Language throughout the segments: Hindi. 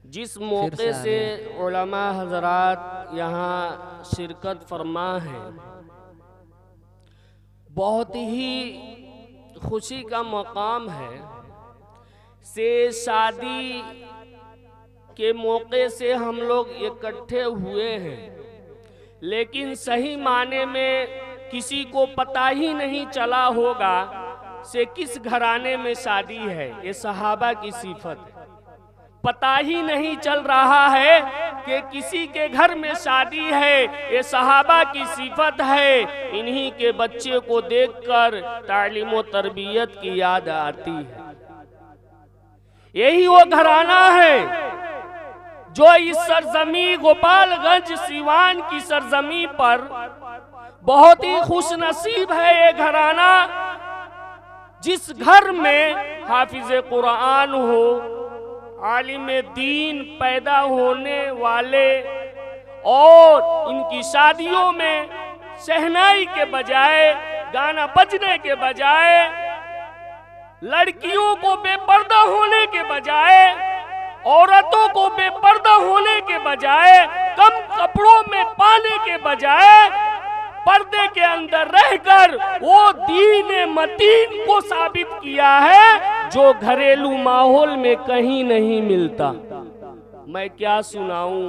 जिस मौके से उलमा हजरात यहाँ शिरकत फरमा है, बहुत ही खुशी का मकाम है। से शादी के मौके से हम लोग इकट्ठे हुए हैं, लेकिन सही माने में किसी को पता ही नहीं चला होगा से किस घराने में शादी है। ये सहाबा की सिफत है। पता ही नहीं चल रहा है कि किसी के घर में शादी है। ये सहाबा की सिफत है। इन्हीं के बच्चे को देखकर तालीम व तरबियत की याद आती है। यही वो घराना है जो इस सरजमी गोपालगंज सिवान की सरजमी पर बहुत ही खुश नसीब है। ये घराना जिस घर में हाफिज कुरान हो, आलिम दीन पैदा होने वाले और इनकी शादियों में शहनाई के बजाय, गाना बजने के बजाय, लड़कियों को बेपर्दा होने के बजाय, औरतों को बेपर्दा होने के बजाय, कम कपड़ों में पाने के बजाय पर्दे के अंदर रहकर वो दीन मतीन को साबित किया है, जो घरेलू माहौल में कहीं नहीं मिलता। मैं क्या सुनाऊं,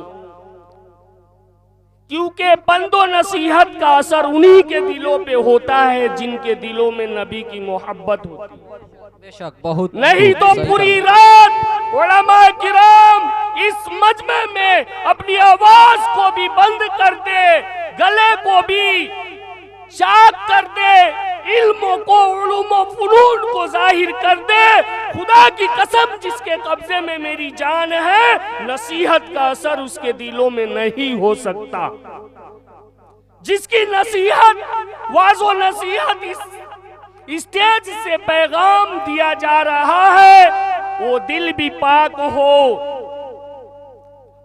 क्योंकि बंदो नसीहत का असर उन्हीं के दिलों पे होता है जिनके दिलों में नबी की मोहब्बत होती है। बेशक बहुत नहीं तो पूरी रात उलमा किराम इस मजमे में अपनी आवाज को भी बंद कर दे, गले को भी चाक कर दे, इल्मों को, उलूम फुनून को जाहिर कर दे। खुदा की कसम जिसके कब्जे में मेरी जान है, नसीहत का असर उसके दिलों में नहीं हो सकता। जिसकी नसीहत, वाजो नसीहत इस स्टेज से पैगाम दिया जा रहा है, वो दिल भी पाक हो,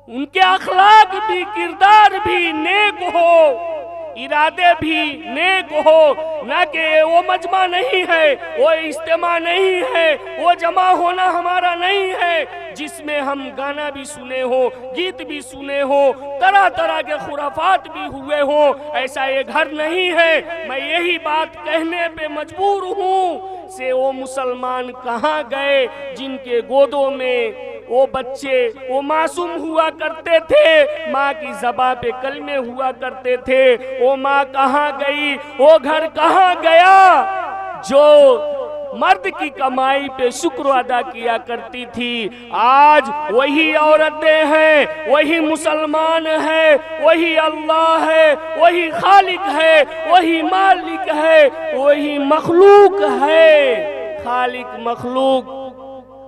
उनके अखलाक भी, किरदार भी नेक हो, इरादे भी नेक हो। ना कि वो मजमा नहीं है, वो इज्तिमा नहीं है, वो जमा होना हमारा नहीं है जिसमें हम गाना भी सुने हो, गीत भी सुने हो, तरह तरह के खुराफात भी हुए हो। ऐसा ये घर नहीं है। मैं यही बात कहने पे मजबूर हूँ से वो मुसलमान कहाँ गए जिनके गोदों में वो बच्चे, वो मासूम हुआ करते थे, माँ की ज़बां पे कलमे हुआ करते थे। वो माँ कहाँ गई, वो घर कहाँ गया जो मर्द की कमाई पे शुक्र अदा किया करती थी। आज वही औरतें हैं, वही मुसलमान है, वही अल्लाह है, वही खालिक है, वही मालिक है, वही मखलूक है। खालिक मखलूक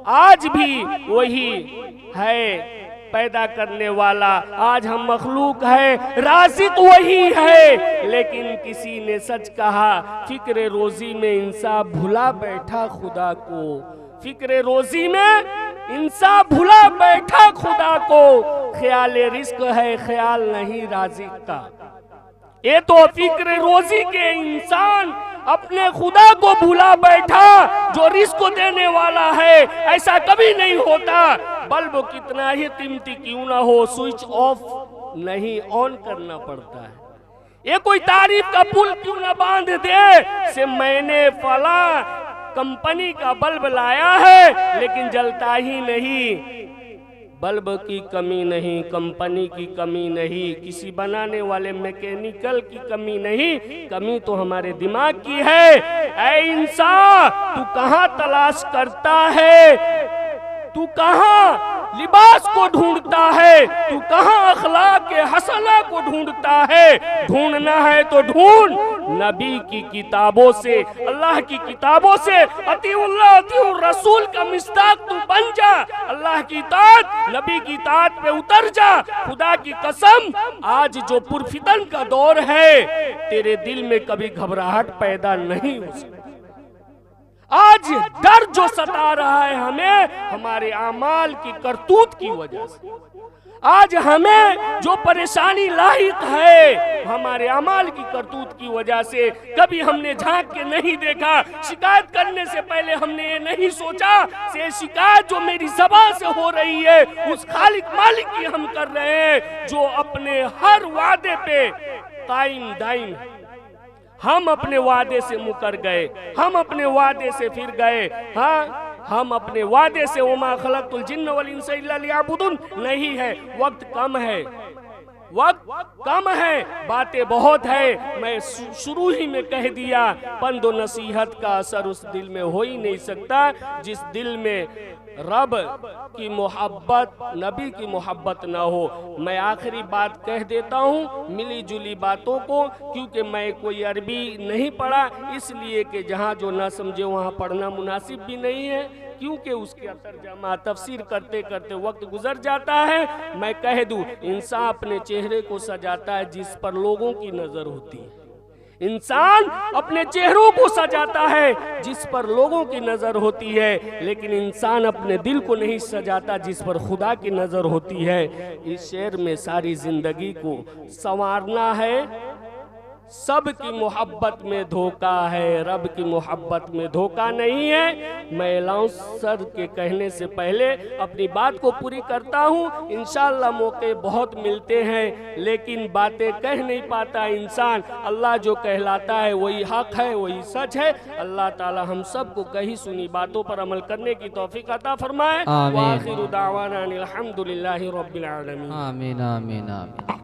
आज भी वही है, पैदा करने वाला। आज हम मखलूक है, राज़िक वही है। लेकिन किसी ने सच कहा, फिक्र रोजी में इंसान भुला बैठा खुदा को। फिक्र रोजी में इंसान भुला बैठा खुदा को। ख्याल रिस्क है, ख्याल नहीं राज़िक का। ये तो फिक्र रोजी के इंसान अपने खुदा को भुला बैठा जो रिस्क देने वाला है। ऐसा कभी नहीं होता। बल्ब कितना ही कीमती क्यों ना हो, स्विच ऑफ नहीं ऑन करना पड़ता है। ये कोई तारीफ का पुल क्यों ना बांध दे से मैंने फला कंपनी का बल्ब लाया है लेकिन जलता ही नहीं। बल्ब की कमी नहीं, कंपनी की कमी नहीं, किसी बनाने वाले मैकेनिकल की कमी नहीं, कमी तो हमारे दिमाग की है। ऐ इंसान, तू कहाँ तलाश करता है, तू कहाँ लिबास को ढूंढता है, तू कहाँ अखलाक के हसना को ढूंढता है। ढूंढना है तो ढूंढ नबी की किताबों से, अल्लाह की किताबों से। अतीउल्लाह अतीउर रसूल का मिस्ताक तू बन जा। अल्लाह की इताअत, नबी की इताअत पे उतर जा। खुदा की कसम, आज जो पुरफितन का दौर है, तेरे दिल में कभी घबराहट पैदा नहीं हो सकती। आज डर जो सता रहा है हमें, हमारे आमाल की करतूत की वजह से। आज हमें जो परेशानी लाहिक है, हमारे अमाल की करतूत की वजह से। कभी हमने झांक के नहीं देखा, शिकायत करने से पहले हमने ये नहीं सोचा से शिकायत जो मेरी ज़बान से हो रही है उस खालिक मालिक की हम कर रहे हैं, जो अपने हर वादे पे कायम दायम। हम अपने वादे से मुकर गए, हम अपने वादे से फिर गए। हाँ, हम अपने वादे से वमा खलक़तुल जिन्न वल इंसा इल्ला लियअबुदून नहीं है। वक्त कम है, वक्त कम है, बातें बहुत है। मैं शुरू ही में कह दिया, पंद व नसीहत का असर उस दिल में हो ही नहीं सकता जिस दिल में रब की मोहब्बत, नबी की मोहब्बत ना हो। मैं आखिरी बात कह देता हूँ मिली जुली बातों को, क्योंकि मैं कोई अरबी नहीं पढ़ा, इसलिए कि जहाँ जो ना समझे वहाँ पढ़ना मुनासिब भी नहीं है, क्योंकि उसके तर्जमा तफसीर करते करते वक्त गुजर जाता है। मैं कह दूँ, इंसान अपने चेहरे को सजाता है जिस पर लोगों की नज़र होती है। इंसान अपने चेहरों को सजाता है जिस पर लोगों की नजर होती है, लेकिन इंसान अपने दिल को नहीं सजाता जिस पर खुदा की नजर होती है। इस शेर में सारी जिंदगी को संवारना है। सब की मोहब्बत में धोखा है, रब की मोहब्बत में धोखा नहीं है। मैं एलाउंस सर के कहने से पहले अपनी बात को पूरी करता हूँ। इंशाअल्लाह मौके बहुत मिलते हैं, लेकिन बातें कह नहीं पाता इंसान। अल्लाह जो कहलाता है वही हक है, वही सच है। अल्लाह ताला हम सब को कही सुनी बातों पर अमल करने की तौफीक अता फरमाए। आखिर दावाना अनिल हम्दुलिल्लाहि रब्बिल आलमीन। आमीन आमीन आमीन।